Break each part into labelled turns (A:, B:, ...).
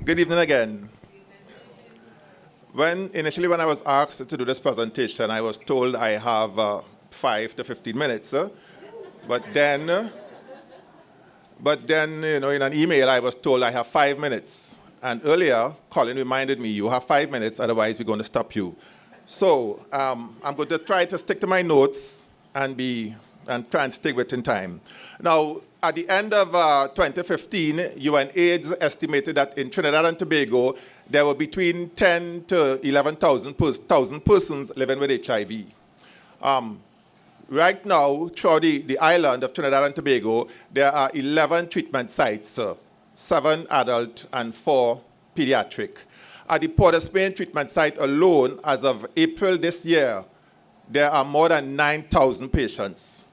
A: Good evening again. Initially when I was asked to do this presentation, I was told I have 5 to 15 minutes. But then, in an email, I was told I have 5 minutes. And earlier, Colin reminded me, you have 5 minutes, otherwise we're going to stop you. So I'm going to try to stick to my notes and try and stick within time. Now, at the end of 2015, UNAIDS estimated that in Trinidad and Tobago, there were between 10 to 11,000 persons living with HIV. Right now, throughout the island of Trinidad and Tobago, there are 11 treatment sites, 7 adult and 4 pediatric. At the Port of Spain treatment site alone, as of April this year, there are more than 9,000 patients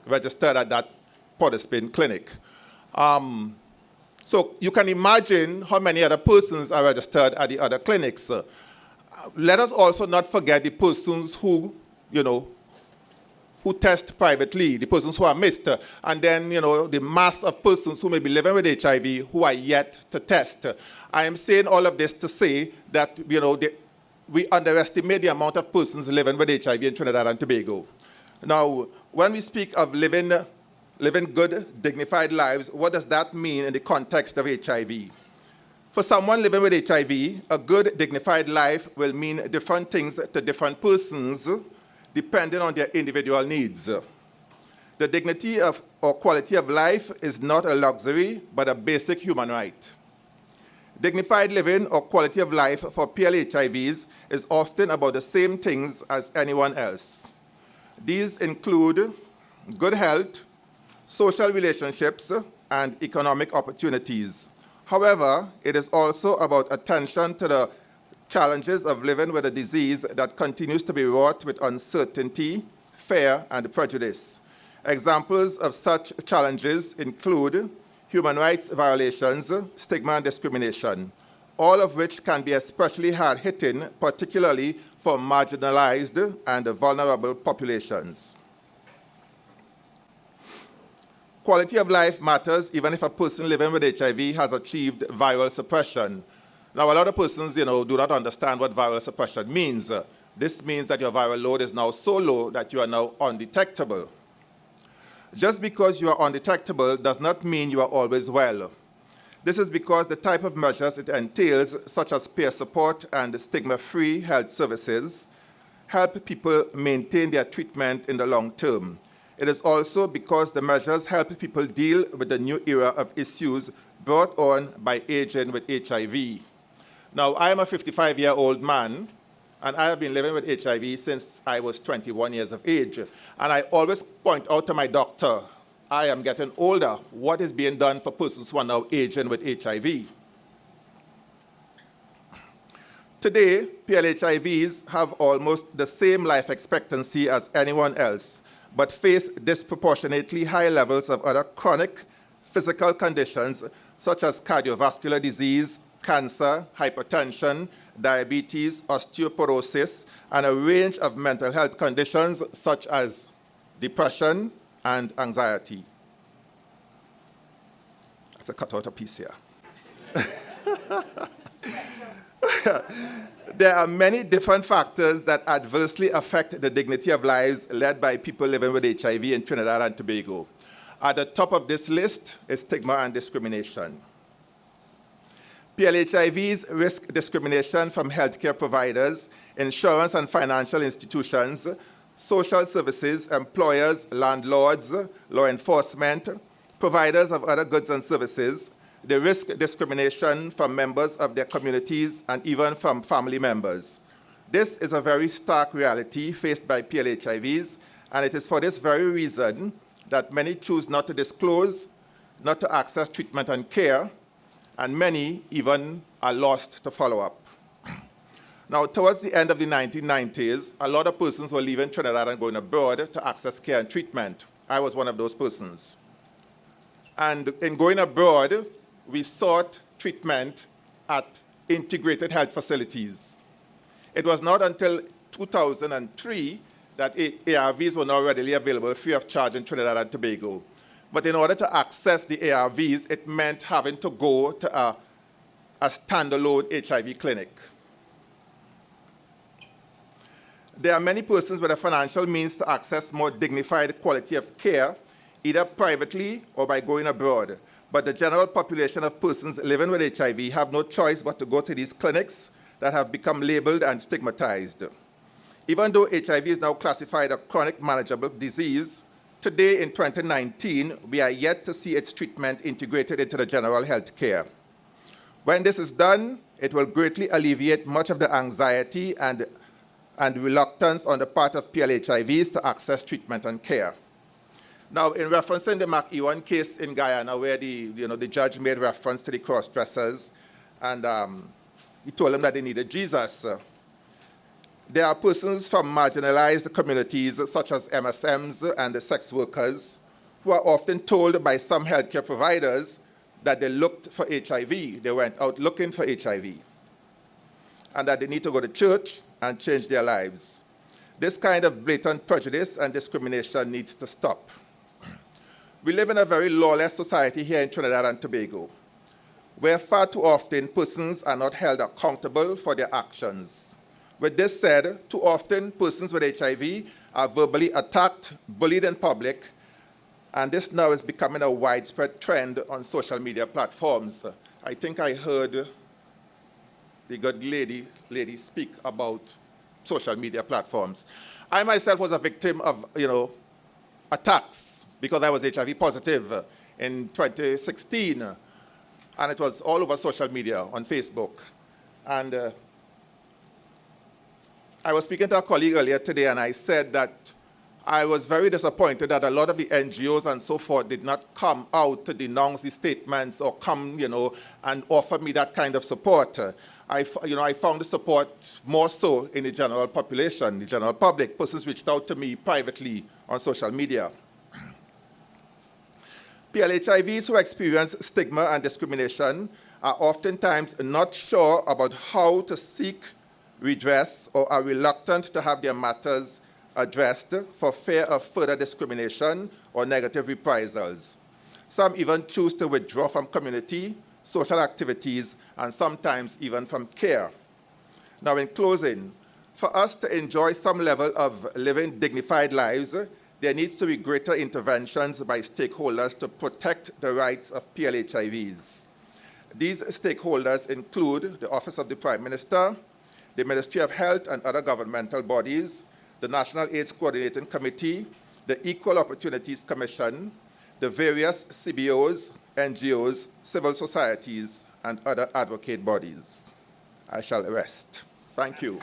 A: registered at that Port of Spain clinic. So you can imagine how many other persons are registered at the other clinics. Let us also not forget the persons who test privately, the persons who are missed, and then, the mass of persons who may be living with HIV who are yet to test. I am saying all of this to say that, we underestimate the amount of persons living with HIV in Trinidad and Tobago. Now, when we speak of living good, dignified lives, what does that mean in the context of HIV? For someone living with HIV, a good, dignified life will mean different things to different persons, depending on their individual needs. The dignity of or quality of life is not a luxury, but a basic human right. Dignified living or quality of life for PLHIVs is often about the same things as anyone else. These include good health, social relationships, and economic opportunities. However, it is also about attention to the challenges of living with a disease that continues to be wrought with uncertainty, fear, and prejudice. Examples of such challenges include human rights violations, stigma, and discrimination, all of which can be especially hard-hitting, particularly for marginalized and vulnerable populations. Quality of life matters even if a person living with HIV has achieved viral suppression. Now, a lot of persons, do not understand what viral suppression means. This means that your viral load is now so low that you are now undetectable. Just because you are undetectable does not mean you are always well. This is because the type of measures it entails, such as peer support and stigma-free health services, help people maintain their treatment in the long term. It is also because the measures help people deal with the new era of issues brought on by aging with HIV. Now, I am a 55-year-old man, and I have been living with HIV since I was 21 years of age. And I always point out to my doctor, I am getting older. What is being done for persons who are now aging with HIV? Today, PLHIVs have almost the same life expectancy as anyone else, but face disproportionately high levels of other chronic physical conditions such as cardiovascular disease, cancer, hypertension, diabetes, osteoporosis, and a range of mental health conditions such as depression and anxiety. I have to cut out a piece here. There are many different factors that adversely affect the dignity of lives led by people living with HIV in Trinidad and Tobago. At the top of this list is stigma and discrimination. PLHIVs risk discrimination from healthcare providers, insurance and financial institutions, social services, employers, landlords, law enforcement, providers of other goods and services. They risk discrimination from members of their communities and even from family members. This is a very stark reality faced by PLHIVs, and it is for this very reason that many choose not to disclose, not to access treatment and care, and many even are lost to follow-up. Now, towards the end of the 1990s, a lot of persons were leaving Trinidad and going abroad to access care and treatment. I was one of those persons. And in going abroad, we sought treatment at integrated health facilities. It was not until 2003 that ARVs were now readily available free of charge in Trinidad and Tobago. But in order to access the ARVs, it meant having to go to a a standalone HIV clinic. There are many persons with the financial means to access more dignified quality of care, either privately or by going abroad. But the general population of persons living with HIV have no choice but to go to these clinics that have become labeled and stigmatized. Even though HIV is now classified a chronic manageable disease, today in 2019, we are yet to see its treatment integrated into the general health care. When this is done, it will greatly alleviate much of the anxiety and reluctance on the part of PLHIVs to access treatment and care. Now, in referencing the Mac-Ewan case in Guyana, where the judge made reference to the cross-dressers, and he told them that they needed Jesus. There are persons from marginalized communities, such as MSMs and the sex workers, who are often told by some healthcare providers that they looked for HIV. They went out looking for HIV, and that they need to go to church and change their lives. This kind of blatant prejudice and discrimination needs to stop. We live in a very lawless society here in Trinidad and Tobago, where far too often persons are not held accountable for their actions. With this said, too often persons with HIV are verbally attacked, bullied in public, and this now is becoming a widespread trend on social media platforms. I think I heard the good lady speak about social media platforms. I myself was a victim of, attacks because I was HIV positive in 2016, and it was all over social media on Facebook. And I was speaking to a colleague earlier today, and I said that I was very disappointed that a lot of the NGOs and so forth did not come out to denounce the statements or come, and offer me that kind of support. I found the support more so in the general population, the general public. Persons reached out to me privately on social media. PLHIVs who experience stigma and discrimination are oftentimes not sure about how to seek redress or are reluctant to have their matters addressed for fear of further discrimination or negative reprisals. Some even choose to withdraw from community, social activities, and sometimes even from care. Now, in closing, for us to enjoy some level of living dignified lives, there needs to be greater interventions by stakeholders to protect the rights of PLHIVs. These stakeholders include the Office of the Prime Minister, the Ministry of Health and other governmental bodies, the National AIDS Coordinating Committee, the Equal Opportunities Commission, the various CBOs, NGOs, civil societies, and other advocate bodies. I shall rest. Thank you.